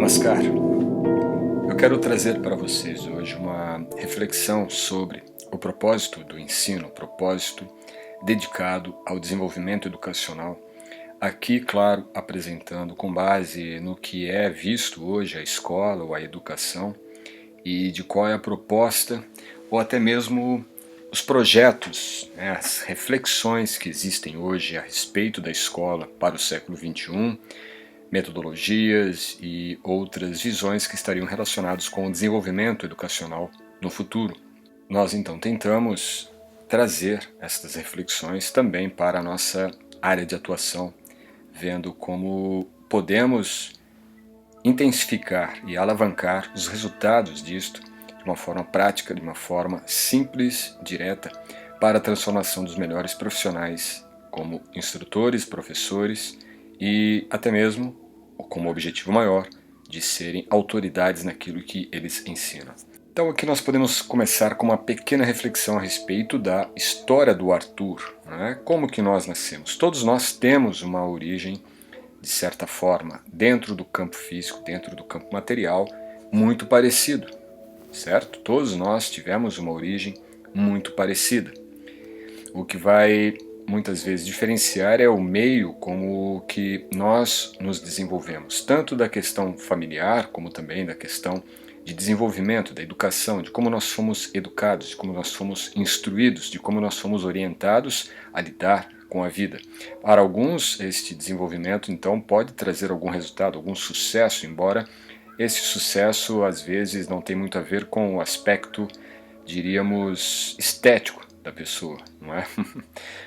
Namaskar. Eu quero trazer para vocês hoje uma reflexão sobre o propósito do ensino, o propósito dedicado ao desenvolvimento educacional. Aqui, claro, apresentando com base no que é visto hoje a escola ou a educação e de qual é a proposta ou até mesmo os projetos, as reflexões que existem hoje a respeito da escola para o século XXI, metodologias e outras visões que estariam relacionadas com o desenvolvimento educacional no futuro. Nós então tentamos trazer estas reflexões também para a nossa área de atuação, vendo como podemos intensificar e alavancar os resultados disto de uma forma prática, de uma forma simples, direta, para a transformação dos melhores profissionais como instrutores, professores e até mesmo como objetivo maior de serem autoridades naquilo que eles ensinam. Então aqui nós podemos começar com uma pequena reflexão a respeito da história do Arthur, né? Como que nós nascemos? Todos nós temos uma origem, de certa forma, dentro do campo físico, dentro do campo material, muito parecido, certo? Todos nós tivemos uma origem muito parecida. O que vai muitas vezes diferenciar é o meio como que nós nos desenvolvemos, tanto da questão familiar como também da questão de desenvolvimento, da educação, de como nós fomos educados, de como nós fomos instruídos, de como nós fomos orientados a lidar com a vida. Para alguns, este desenvolvimento então pode trazer algum resultado, algum sucesso, embora esse sucesso às vezes não tem muito a ver com o aspecto, diríamos, estético da pessoa, não é?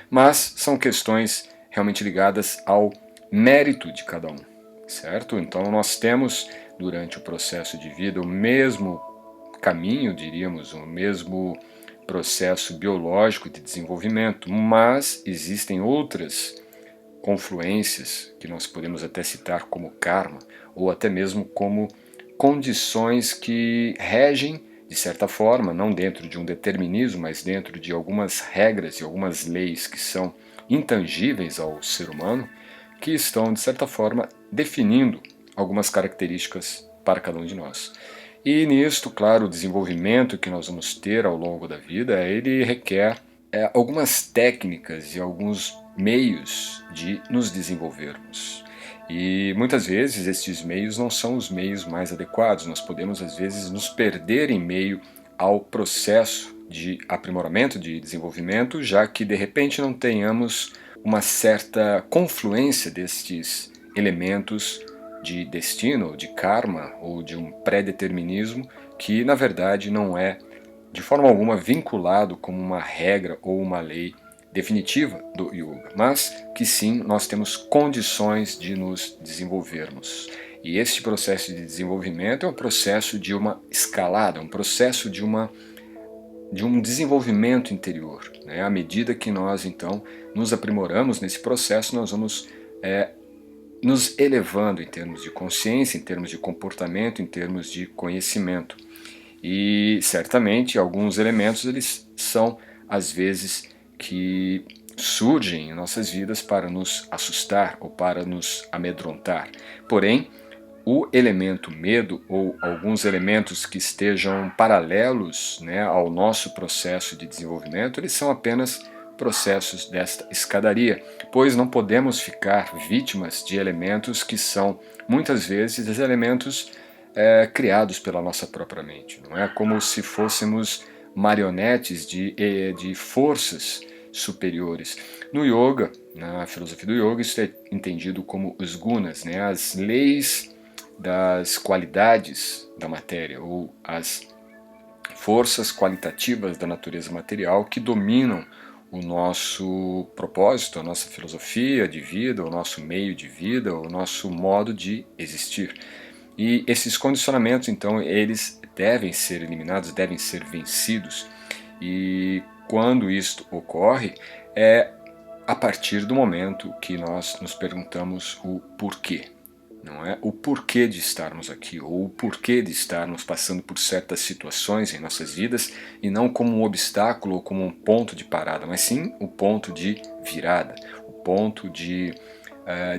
Mas são questões realmente ligadas ao mérito de cada um, certo? Então nós temos durante o processo de vida o mesmo caminho, diríamos, o mesmo processo biológico de desenvolvimento, mas existem outras confluências que nós podemos até citar como karma ou até mesmo como condições que regem de certa forma, não dentro de um determinismo, mas dentro de algumas regras e algumas leis que são intangíveis ao ser humano, que estão, de certa forma, definindo algumas características para cada um de nós. E nisto, claro, o desenvolvimento que nós vamos ter ao longo da vida, ele requer algumas técnicas e alguns meios de nos desenvolvermos. E muitas vezes estes meios não são os meios mais adequados, nós podemos às vezes nos perder em meio ao processo de aprimoramento, de desenvolvimento, já que de repente não tenhamos uma certa confluência destes elementos de destino, de karma ou de um pré-determinismo que na verdade não é de forma alguma vinculado como uma regra ou uma lei definitiva do yoga, mas que sim nós temos condições de nos desenvolvermos. E este processo de desenvolvimento é um processo de uma escalada, um processo de um desenvolvimento interior, né? À medida que nós então nos aprimoramos nesse processo, nós vamos nos elevando em termos de consciência, em termos de comportamento, em termos de conhecimento. E certamente alguns elementos eles são às vezes que surgem em nossas vidas para nos assustar ou para nos amedrontar. Porém, o elemento medo ou alguns elementos que estejam paralelos, ao nosso processo de desenvolvimento, eles são apenas processos desta escadaria, pois não podemos ficar vítimas de elementos que são muitas vezes elementos criados pela nossa própria mente. Não é como se fôssemos marionetes de forças superiores. No yoga, na filosofia do yoga, isso é entendido como os gunas, as leis das qualidades da matéria, ou as forças qualitativas da natureza material que dominam o nosso propósito, a nossa filosofia de vida, o nosso meio de vida, o nosso modo de existir. E esses condicionamentos, então, eles devem ser eliminados, devem ser vencidos. E quando isto ocorre, é a partir do momento que nós nos perguntamos o porquê. Não é o porquê de estarmos aqui, ou o porquê de estarmos passando por certas situações em nossas vidas, e não como um obstáculo ou como um ponto de parada, mas sim o ponto de virada, o ponto de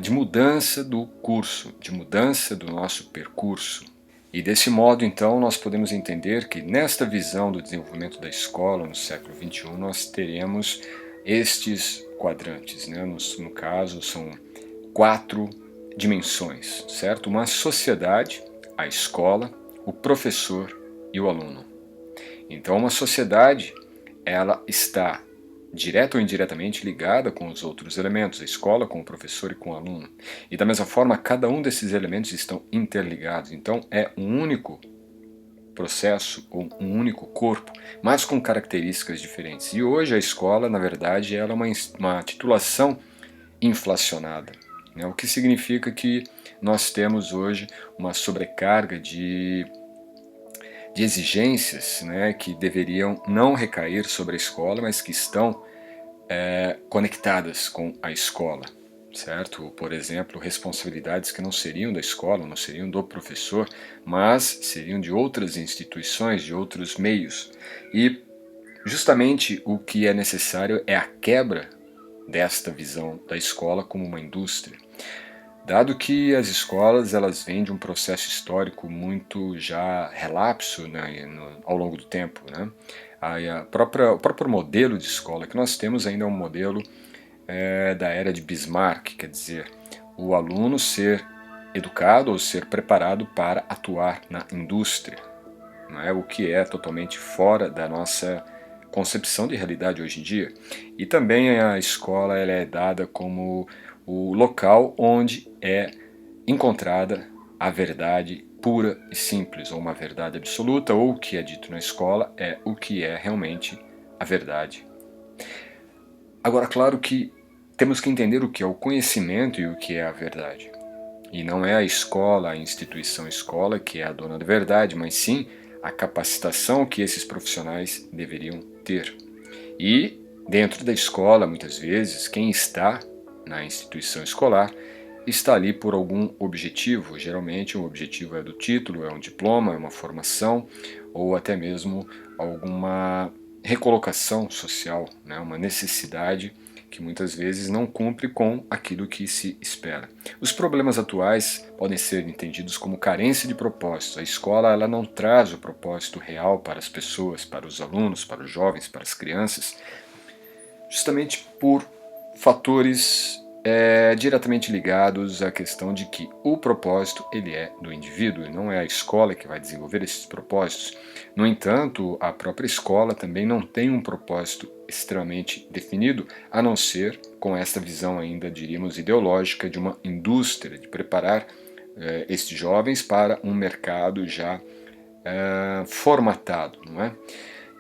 de mudança do curso, de mudança do nosso percurso. E desse modo, então, nós podemos entender que nesta visão do desenvolvimento da escola no século XXI, nós teremos estes quadrantes, né? No caso, são 4 dimensões, certo? Uma sociedade, a escola, o professor e o aluno. Então, uma sociedade, ela está direta ou indiretamente ligada com os outros elementos, a escola, com o professor e com o aluno. E da mesma forma, cada um desses elementos estão interligados. Então, é um único processo ou um único corpo, mas com características diferentes. E hoje a escola, na verdade, ela é uma titulação inflacionada, né? O que significa que nós temos hoje uma sobrecarga de exigências, né, que deveriam não recair sobre a escola, mas que estão conectadas com a escola, certo? Por exemplo, responsabilidades que não seriam da escola, não seriam do professor, mas seriam de outras instituições, de outros meios. E justamente o que é necessário é a quebra desta visão da escola como uma indústria. Dado que as escolas elas vêm de um processo histórico muito já relapso, né, ao longo do tempo, né? O próprio modelo de escola que nós temos ainda é um modelo da era de Bismarck, quer dizer, o aluno ser educado ou ser preparado para atuar na indústria, não é? O que é totalmente fora da nossa concepção de realidade hoje em dia. E também a escola ela é dada como o local onde é encontrada a verdade pura e simples, ou uma verdade absoluta, ou o que é dito na escola é o que é realmente a verdade. Agora, claro que temos que entender o que é o conhecimento e o que é a verdade. E não é a escola, a instituição escola que é a dona da verdade, mas sim a capacitação que esses profissionais deveriam ter. E dentro da escola, muitas vezes, quem está na instituição escolar está ali por algum objetivo. Geralmente o objetivo é do título, é um diploma, é uma formação ou até mesmo alguma recolocação social, né? Uma necessidade que muitas vezes não cumpre com aquilo que se espera. Os problemas atuais podem ser entendidos como carência de propósito. A escola ela não traz o propósito real para as pessoas, para os alunos, para os jovens, para as crianças, justamente por fatores diretamente ligados à questão de que o propósito ele é do indivíduo e não é a escola que vai desenvolver esses propósitos. No entanto, a própria escola também não tem um propósito extremamente definido, a não ser com essa visão ainda, diríamos, ideológica de uma indústria, de preparar estes jovens para um mercado já formatado, não é?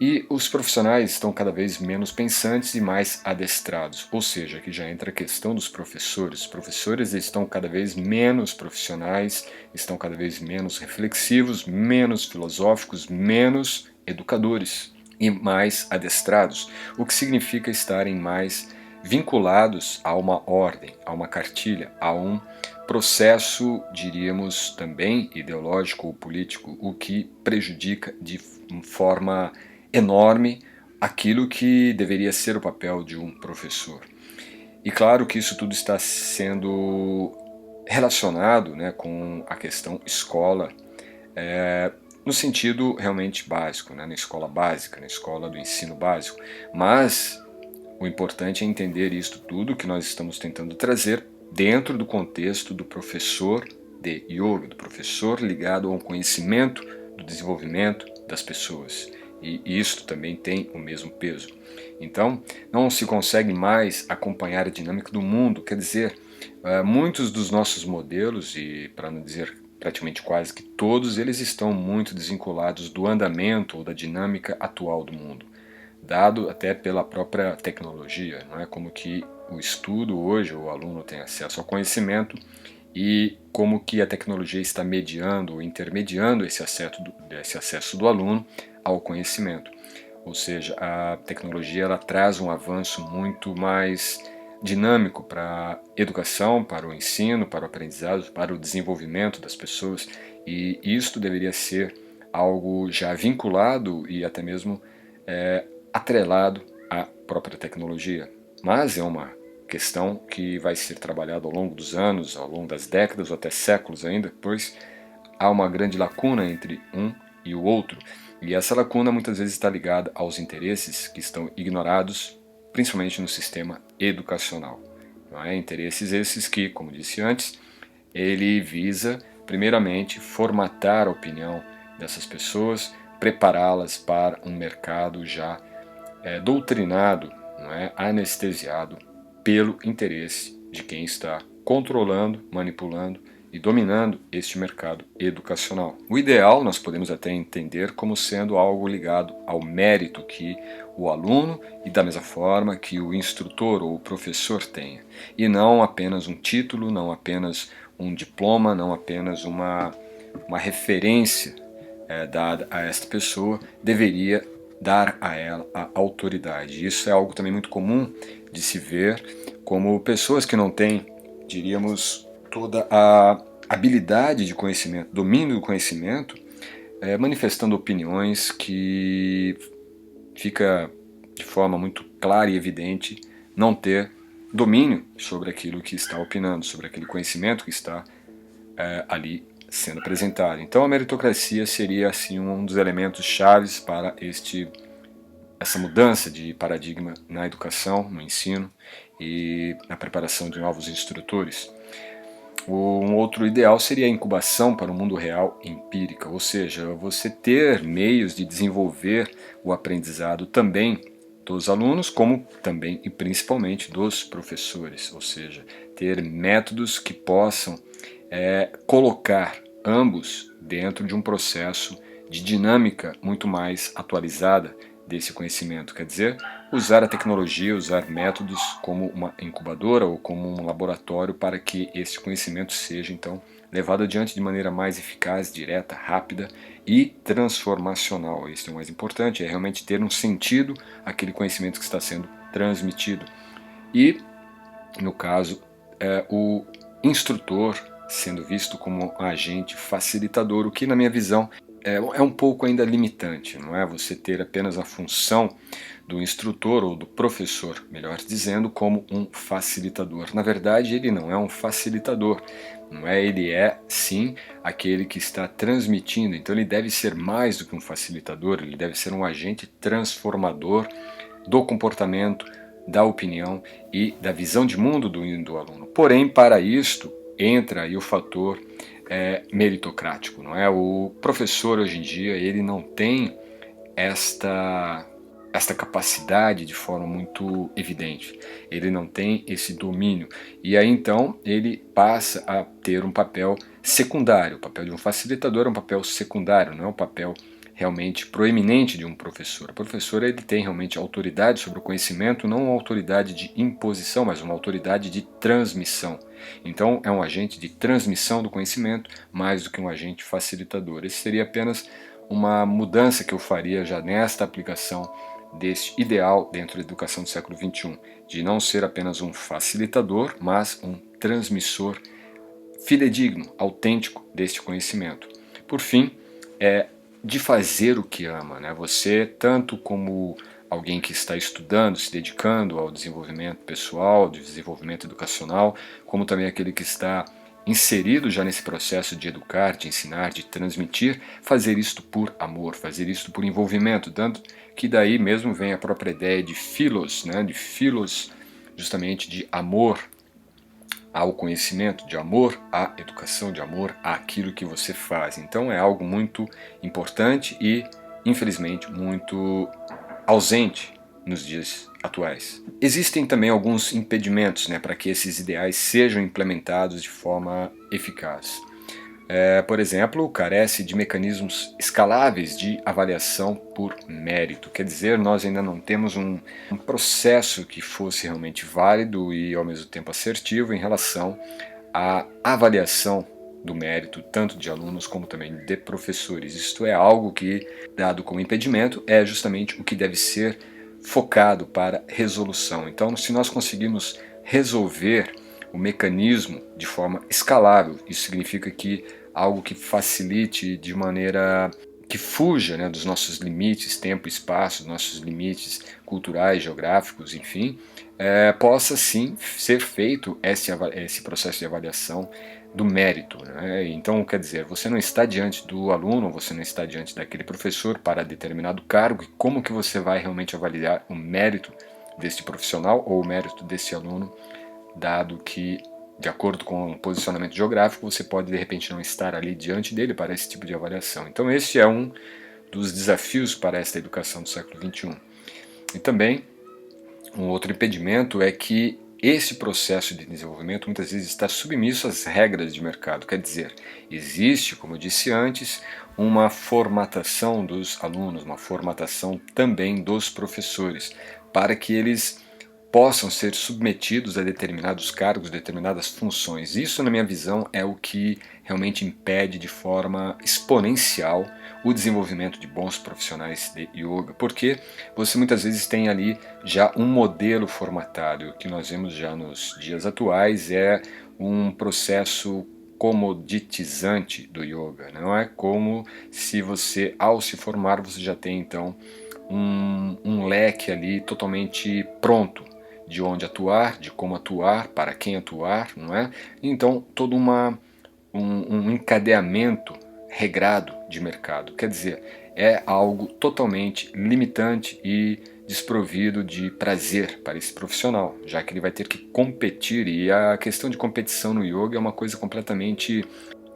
E os profissionais estão cada vez menos pensantes e mais adestrados, ou seja, aqui já entra a questão dos professores. Os professores estão cada vez menos profissionais, estão cada vez menos reflexivos, menos filosóficos, menos educadores e mais adestrados, o que significa estarem mais vinculados a uma ordem, a uma cartilha, a um processo, diríamos também ideológico ou político, o que prejudica de forma enorme aquilo que deveria ser o papel de um professor. E claro que isso tudo está sendo relacionado, né, com a questão escola, no sentido realmente básico, né, na escola básica, na escola do ensino básico. Mas o importante é entender isto tudo que nós estamos tentando trazer dentro do contexto do professor de yoga, do professor ligado ao conhecimento do desenvolvimento das pessoas. E isto também tem o mesmo peso. Então, não se consegue mais acompanhar a dinâmica do mundo, quer dizer, muitos dos nossos modelos, e para não dizer praticamente quase que todos, eles estão muito desvinculados do andamento ou da dinâmica atual do mundo, dado até pela própria tecnologia, não é? Como que o estudo hoje, o aluno tem acesso ao conhecimento e como que a tecnologia está mediando ou intermediando esse acesso do aluno ao conhecimento. Ou seja, a tecnologia ela traz um avanço muito mais dinâmico para a educação, para o ensino, para o aprendizado, para o desenvolvimento das pessoas, e isto deveria ser algo já vinculado e até mesmo atrelado à própria tecnologia. Mas é uma questão que vai ser trabalhada ao longo dos anos, ao longo das décadas ou até séculos ainda, pois há uma grande lacuna entre um e o outro, e essa lacuna muitas vezes está ligada aos interesses que estão ignorados, principalmente no sistema educacional. Não é? Interesses esses que, como disse antes, ele visa primeiramente formatar a opinião dessas pessoas, prepará-las para um mercado já doutrinado, não é? Anestesiado pelo interesse de quem está controlando, manipulando e dominando este mercado educacional. O ideal nós podemos até entender como sendo algo ligado ao mérito que o aluno e da mesma forma que o instrutor ou o professor tenha, e não apenas um título, não apenas um diploma, não apenas uma referência dada a esta pessoa deveria dar a ela a autoridade. Isso é algo também muito comum de se ver como pessoas que não têm, diríamos, toda a habilidade de conhecimento, domínio do conhecimento, manifestando opiniões que fica de forma muito clara e evidente não ter domínio sobre aquilo que está opinando, sobre aquele conhecimento que está ali sendo apresentado. Então a meritocracia seria assim um dos elementos chaves para essa mudança de paradigma na educação, no ensino e na preparação de novos instrutores. Um outro ideal seria a incubação para o mundo real empírica, ou seja, você ter meios de desenvolver o aprendizado também dos alunos, como também e principalmente dos professores, ou seja, ter métodos que possam colocar ambos dentro de um processo de dinâmica muito mais atualizada desse conhecimento, quer dizer, usar a tecnologia, usar métodos como uma incubadora ou como um laboratório para que esse conhecimento seja então levado adiante de maneira mais eficaz, direta, rápida e transformacional. Isso é o mais importante, é realmente ter um sentido aquele conhecimento que está sendo transmitido. E, no caso, o instrutor sendo visto como um agente facilitador, o que na minha visão é um pouco ainda limitante, não é? Você ter apenas a função do instrutor ou do professor, melhor dizendo, como um facilitador. Na verdade, ele não é um facilitador, não é? Ele é sim aquele que está transmitindo. Então, ele deve ser mais do que um facilitador. Ele deve ser um agente transformador do comportamento, da opinião e da visão de mundo do aluno. Porém, para isto entra aí o fator meritocrático, não é? O professor hoje em dia ele não tem esta capacidade de forma muito evidente, ele não tem esse domínio e aí então ele passa a ter um papel secundário. O papel de um facilitador é um papel secundário, não é um papel realmente proeminente de um professor. O professor ele tem realmente autoridade sobre o conhecimento, não uma autoridade de imposição, mas uma autoridade de transmissão. Então é um agente de transmissão do conhecimento mais do que um agente facilitador. Esse seria apenas uma mudança que eu faria já nesta aplicação deste ideal dentro da educação do século XXI, de não ser apenas um facilitador, mas um transmissor fidedigno, autêntico deste conhecimento. Por fim, de fazer o que ama, né? Você, tanto como alguém que está estudando, se dedicando ao desenvolvimento pessoal, ao desenvolvimento educacional, como também aquele que está inserido já nesse processo de educar, de ensinar, de transmitir, fazer isto por amor, fazer isto por envolvimento, tanto que daí mesmo vem a própria ideia de philos, né? De philos, justamente de amor ao conhecimento, de amor à educação, de amor àquilo que você faz. Então é algo muito importante e, infelizmente, muito ausente nos dias atuais. Existem também alguns impedimentos, né, para que esses ideais sejam implementados de forma eficaz. Por exemplo, carece de mecanismos escaláveis de avaliação por mérito. Quer dizer, nós ainda não temos um processo que fosse realmente válido e ao mesmo tempo assertivo em relação à avaliação do mérito, tanto de alunos como também de professores. Isto é algo que, dado como impedimento, é justamente o que deve ser focado para resolução. Então, se nós conseguirmos resolver o mecanismo de forma escalável, isso significa que algo que facilite de maneira que fuja, né, dos nossos limites, tempo e espaço, nossos limites culturais, geográficos, enfim, possa sim ser feito esse processo de avaliação do mérito, né? Então, quer dizer, você não está diante do aluno, você não está diante daquele professor para determinado cargo, e como que você vai realmente avaliar o mérito deste profissional ou o mérito desse aluno, dado que, de acordo com o posicionamento geográfico, você pode de repente não estar ali diante dele para esse tipo de avaliação. Então esse é um dos desafios para esta educação do século XXI. E também um outro impedimento é que esse processo de desenvolvimento muitas vezes está submisso às regras de mercado. Quer dizer, existe, como eu disse antes, uma formatação dos alunos, uma formatação também dos professores, para que eles possam ser submetidos a determinados cargos, determinadas funções. Isso, na minha visão, é o que realmente impede de forma exponencial o desenvolvimento de bons profissionais de yoga, porque você muitas vezes tem ali já um modelo formatado. O que nós vemos já nos dias atuais é um processo comoditizante do yoga. Não é como se você, ao se formar, você já tem então um leque ali totalmente pronto de onde atuar, de como atuar, para quem atuar, não é? Então todo um encadeamento regrado de mercado. Quer dizer, é algo totalmente limitante e desprovido de prazer para esse profissional, já que ele vai ter que competir, e a questão de competição no yoga é uma coisa completamente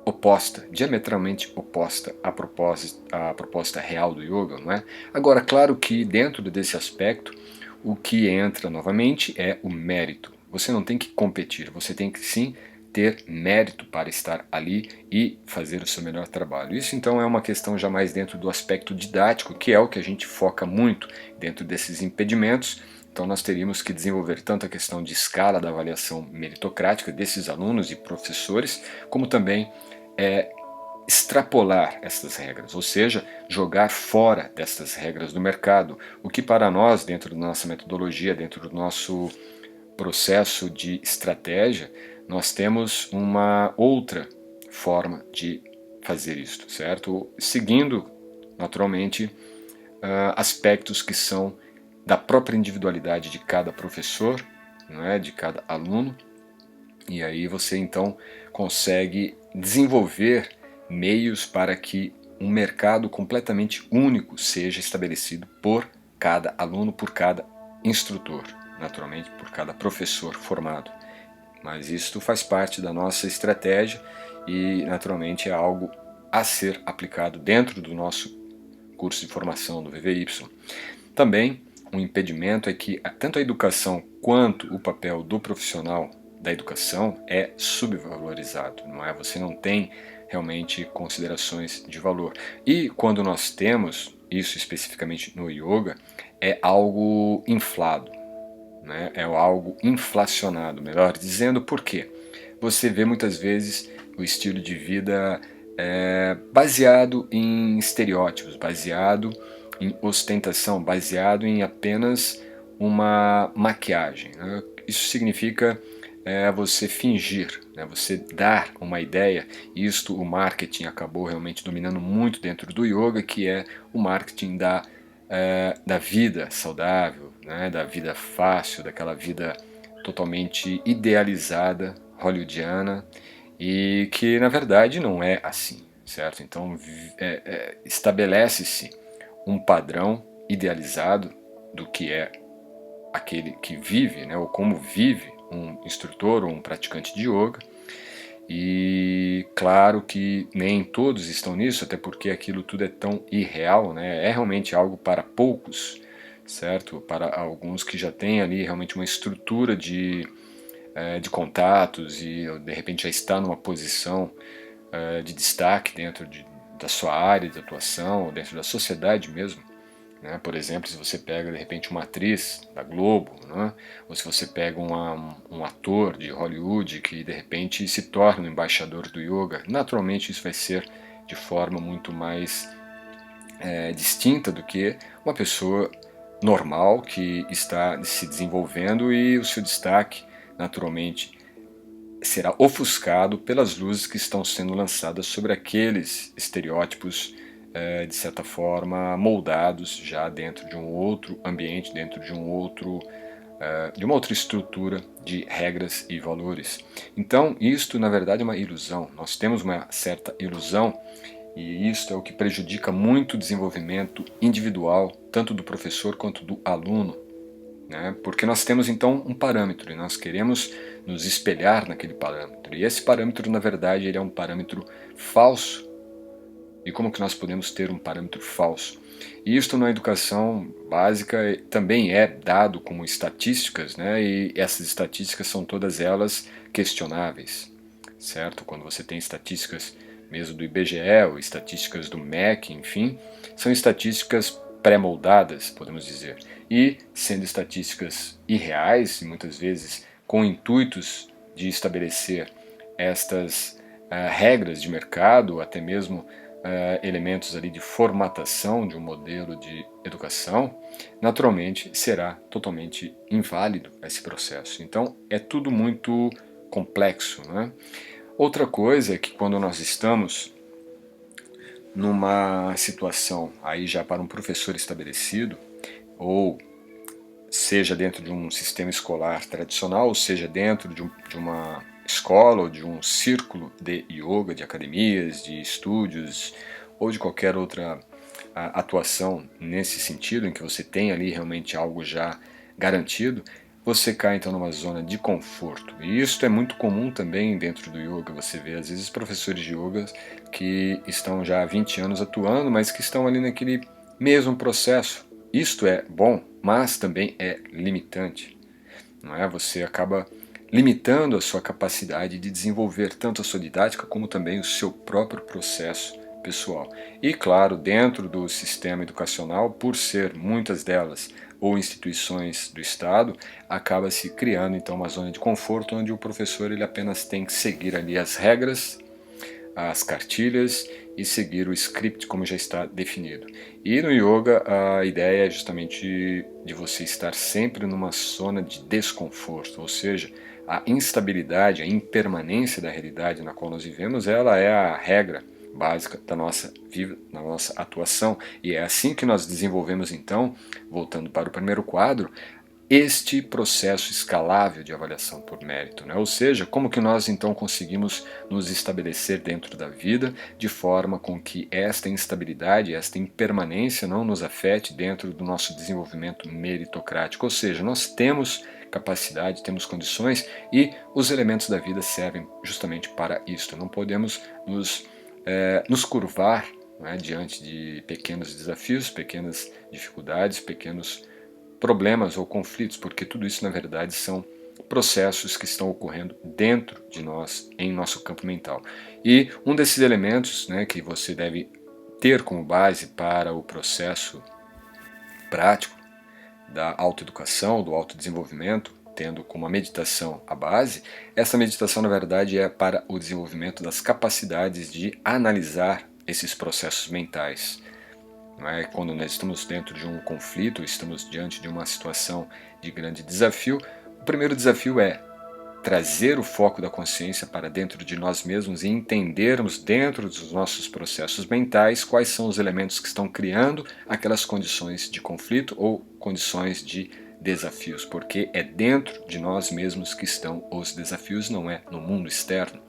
oposta, diametralmente oposta à proposta real do yoga, não é? Agora, claro que dentro desse aspecto, o que entra novamente é o mérito. Você não tem que competir, você tem que sim ter mérito para estar ali e fazer o seu melhor trabalho. Isso então é uma questão já mais dentro do aspecto didático, que é o que a gente foca muito dentro desses impedimentos. Então nós teríamos que desenvolver tanto a questão de escala da avaliação meritocrática desses alunos e professores, como também extrapolar essas regras, ou seja, jogar fora dessas regras do mercado, o que para nós, dentro da nossa metodologia, dentro do nosso processo de estratégia, nós temos uma outra forma de fazer isto, certo? Seguindo, naturalmente, aspectos que são da própria individualidade de cada professor, não é? De cada aluno, e aí você então consegue desenvolver meios para que um mercado completamente único seja estabelecido por cada aluno, por cada instrutor, naturalmente por cada professor formado. Mas isso faz parte da nossa estratégia e naturalmente é algo a ser aplicado dentro do nosso curso de formação do VVY. Também um impedimento é que tanto a educação quanto o papel do profissional da educação é subvalorizado, não é? Você não tem realmente considerações de valor. E quando nós temos isso especificamente no yoga, é algo inflado, né? É algo inflacionado, melhor dizendo. Por quê? Você vê muitas vezes o estilo de vida baseado em estereótipos, baseado em ostentação, baseado em apenas uma maquiagem, né? Isso significa você fingir, né? Você dar uma ideia. Isto o marketing acabou realmente dominando muito dentro do yoga, que é o marketing da vida saudável, né? Da vida fácil, daquela vida totalmente idealizada, hollywoodiana, e que na verdade não é assim, certo? Então estabelece-se um padrão idealizado do que é aquele que vive, né, ou como vive um instrutor ou um praticante de yoga. E claro que nem todos estão nisso, até porque aquilo tudo é tão irreal, né? É realmente algo para poucos, certo? Para alguns que já têm ali realmente uma estrutura de contatos e de repente já está numa posição de destaque dentro da sua área de atuação, ou dentro da sociedade mesmo, né? Por exemplo, se você pega de repente uma atriz da Globo, né? Ou se você pega um ator de Hollywood que de repente se torna um embaixador do yoga, naturalmente isso vai ser de forma muito mais distinta do que uma pessoa normal que está se desenvolvendo, e o seu destaque naturalmente será ofuscado pelas luzes que estão sendo lançadas sobre aqueles estereótipos de certa forma, moldados já dentro de um outro ambiente, dentro de de uma outra estrutura de regras e valores. Então, isto na verdade é uma ilusão. Nós temos uma certa ilusão e isto é o que prejudica muito o desenvolvimento individual, tanto do professor quanto do aluno, né? Porque nós temos então um parâmetro e nós queremos nos espelhar naquele parâmetro. E esse parâmetro, na verdade, ele é um parâmetro falso. E como que nós podemos ter um parâmetro falso? E isto na educação básica também é dado como estatísticas, né? E essas estatísticas são todas elas questionáveis, certo? Quando você tem estatísticas mesmo do IBGE ou estatísticas do MEC, enfim, são estatísticas pré-moldadas, podemos dizer, e sendo estatísticas irreais e muitas vezes com intuitos de estabelecer estas regras de mercado, até mesmo elementos ali de formatação de um modelo de educação, naturalmente será totalmente inválido esse processo. Então é tudo muito complexo, né? Outra coisa é que quando nós estamos numa situação aí já para um professor estabelecido, ou seja dentro de um sistema escolar tradicional, ou seja dentro de uma escola ou de um círculo de yoga, de academias, de estúdios ou de qualquer outra atuação nesse sentido, em que você tem ali realmente algo já garantido, você cai então numa zona de conforto. E isso é muito comum também dentro do yoga. Você vê às vezes professores de yoga que estão já há 20 anos atuando, mas que estão ali naquele mesmo processo. Isto é bom, mas também é limitante, não é? Você acaba limitando a sua capacidade de desenvolver tanto a sua didática como também o seu próprio processo pessoal. E claro, dentro do sistema educacional, por ser muitas delas ou instituições do Estado, acaba se criando então uma zona de conforto onde o professor ele apenas tem que seguir ali as regras, as cartilhas e seguir o script como já está definido. E no yoga a ideia é justamente de você estar sempre numa zona de desconforto, ou seja, a instabilidade, a impermanência da realidade na qual nós vivemos, ela é a regra básica da nossa vida, da nossa atuação. E é assim que nós desenvolvemos então, voltando para o primeiro quadro, este processo escalável de avaliação por mérito, né? Ou seja, como que nós então conseguimos nos estabelecer dentro da vida de forma com que esta instabilidade, esta impermanência não nos afete dentro do nosso desenvolvimento meritocrático, ou seja, nós temos capacidade, temos condições e os elementos da vida servem justamente para isto. Não podemos nos curvar, né, diante de pequenos desafios, pequenas dificuldades, pequenos problemas ou conflitos, porque tudo isso na verdade são processos que estão ocorrendo dentro de nós, em nosso campo mental. E um desses elementos, né, que você deve ter como base para o processo prático da autoeducação, do autodesenvolvimento, tendo como a meditação a base, essa meditação na verdade é para o desenvolvimento das capacidades de analisar esses processos mentais. Não é? Quando nós estamos dentro de um conflito, estamos diante de uma situação de grande desafio, o primeiro desafio é trazer o foco da consciência para dentro de nós mesmos e entendermos dentro dos nossos processos mentais quais são os elementos que estão criando aquelas condições de conflito ou condições de desafios, porque é dentro de nós mesmos que estão os desafios, não é no mundo externo.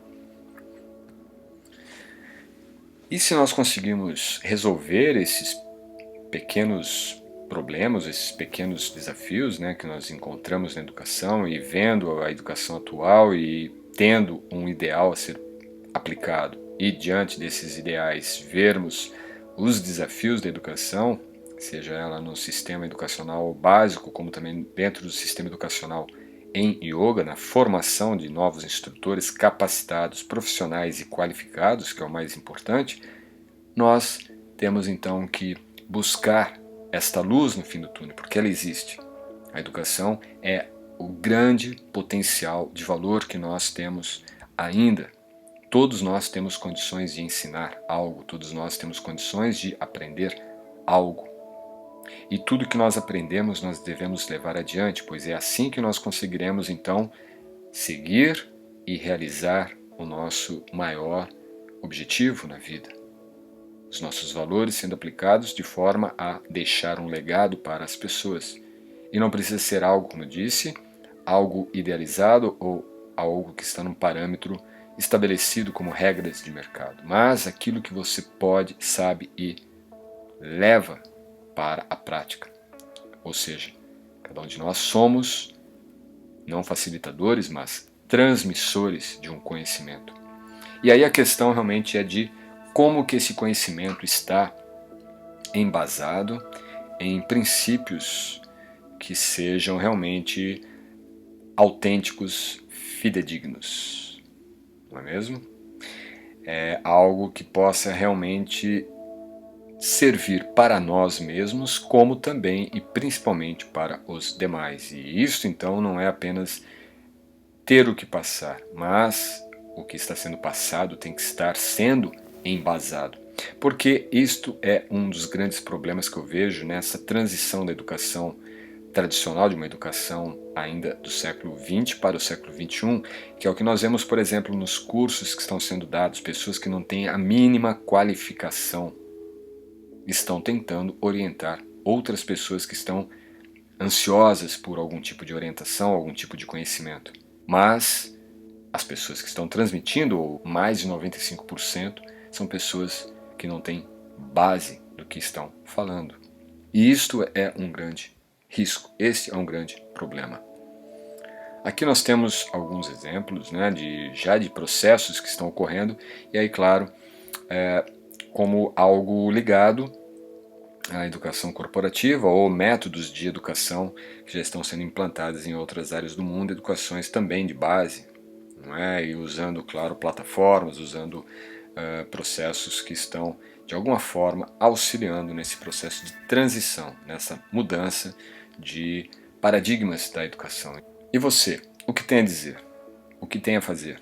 E se nós conseguimos resolver esses pequenos problemas, esses pequenos desafios, né, que nós encontramos na educação e vendo a educação atual e tendo um ideal a ser aplicado e diante desses ideais vermos os desafios da educação, seja ela no sistema educacional básico como também dentro do sistema educacional em yoga, na formação de novos instrutores capacitados, profissionais e qualificados, que é o mais importante, nós temos então que buscar esta luz no fim do túnel, porque ela existe. A educação é o grande potencial de valor que nós temos ainda. Todos nós temos condições de ensinar algo, todos nós temos condições de aprender algo. E tudo que nós aprendemos nós devemos levar adiante, pois é assim que nós conseguiremos então seguir e realizar o nosso maior objetivo na vida. os nossos valores sendo aplicados de forma a deixar um legado para as pessoas. E não precisa ser algo, como eu disse, algo idealizado ou algo que está num parâmetro estabelecido como regras de mercado, mas aquilo que você pode, sabe e leva para a prática. Ou seja, cada um de nós somos não facilitadores, mas transmissores de um conhecimento. E aí a questão realmente é de como que esse conhecimento está embasado em princípios que sejam realmente autênticos, fidedignos, não é mesmo? É algo que possa realmente servir para nós mesmos, como também e principalmente para os demais. E isso então não é apenas ter o que passar, mas o que está sendo passado tem que estar sendo embasado. Porque isto é um dos grandes problemas que eu vejo nessa transição da educação tradicional, de uma educação ainda do século XX para o século XXI, que é o que nós vemos, por exemplo, nos cursos que estão sendo dados, pessoas que não têm a mínima qualificação estão tentando orientar outras pessoas que estão ansiosas por algum tipo de orientação, algum tipo de conhecimento. Mas as pessoas que estão transmitindo, ou mais de 95%, são pessoas que não têm base do que estão falando. E isto é um grande risco, esse é um grande problema. Aqui nós temos alguns exemplos, né, já de processos que estão ocorrendo, e aí, claro, como algo ligado à educação corporativa ou métodos de educação que já estão sendo implantados em outras áreas do mundo, educações também de base, não é? E usando, claro, plataformas, usando processos que estão, de alguma forma, auxiliando nesse processo de transição, nessa mudança de paradigmas da educação. E você, o que tem a dizer? O que tem a fazer?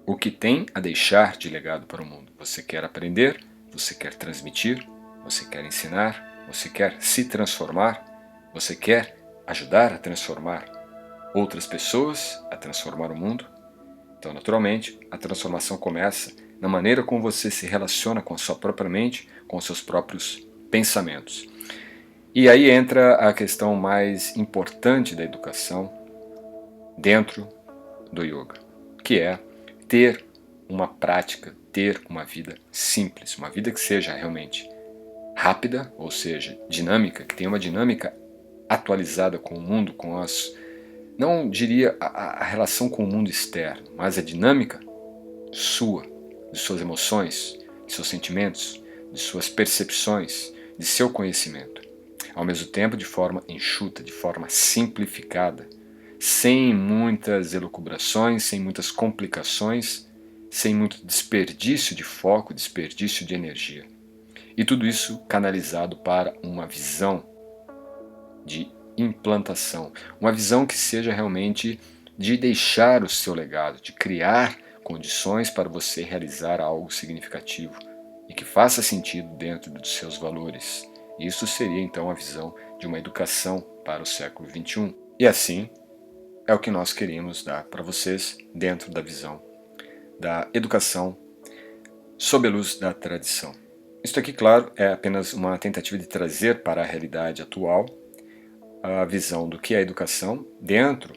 O que tem a deixar de legado para o mundo? Você quer aprender? Você quer transmitir? Você quer ensinar? Você quer se transformar? Você quer ajudar a transformar outras pessoas, a transformar o mundo? Então, naturalmente, a transformação começa na maneira como você se relaciona com a sua própria mente, com os seus próprios pensamentos. E aí entra a questão mais importante da educação dentro do yoga, que é ter uma prática, ter uma vida simples, uma vida que seja realmente rápida, ou seja, dinâmica, que tenha uma dinâmica atualizada com o mundo, com as, não diria a relação com o mundo externo, mas a dinâmica sua, de suas emoções, de seus sentimentos, de suas percepções, de seu conhecimento. Ao mesmo tempo, de forma enxuta, de forma simplificada, sem muitas elucubrações, sem muitas complicações, sem muito desperdício de foco, desperdício de energia. E tudo isso canalizado para uma visão de implantação, uma visão que seja realmente de deixar o seu legado, de criar condições para você realizar algo significativo e que faça sentido dentro dos seus valores. Isso seria então a visão de uma educação para o século XXI. E assim é o que nós queríamos dar para vocês dentro da visão da educação sob a luz da tradição. Isto aqui, claro, é apenas uma tentativa de trazer para a realidade atual a visão do que é a educação dentro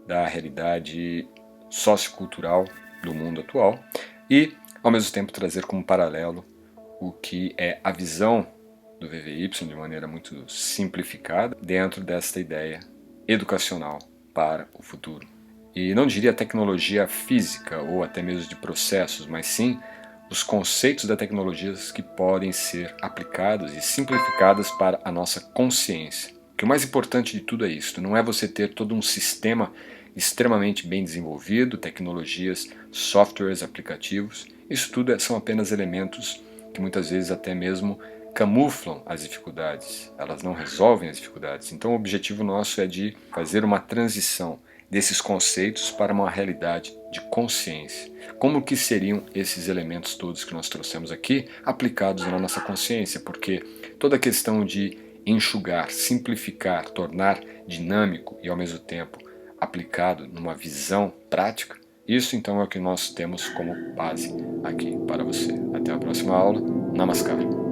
da realidade sociocultural do mundo atual e, ao mesmo tempo, trazer como paralelo o que é a visão do VVY de maneira muito simplificada dentro desta ideia educacional para o futuro. E não diria tecnologia física ou até mesmo de processos, mas sim os conceitos da tecnologia que podem ser aplicados e simplificados para a nossa consciência. Que o mais importante de tudo é isso, não é você ter todo um sistema extremamente bem desenvolvido, tecnologias, softwares, aplicativos. Isso tudo são apenas elementos que muitas vezes até mesmo camuflam as dificuldades, elas não resolvem as dificuldades. Então o objetivo nosso é de fazer uma transição desses conceitos para uma realidade de consciência. Como que seriam esses elementos todos que nós trouxemos aqui aplicados na nossa consciência? Porque toda a questão de enxugar, simplificar, tornar dinâmico e ao mesmo tempo aplicado numa visão prática Isso então é o que nós temos como base aqui para você. Até a próxima aula. Namaskar.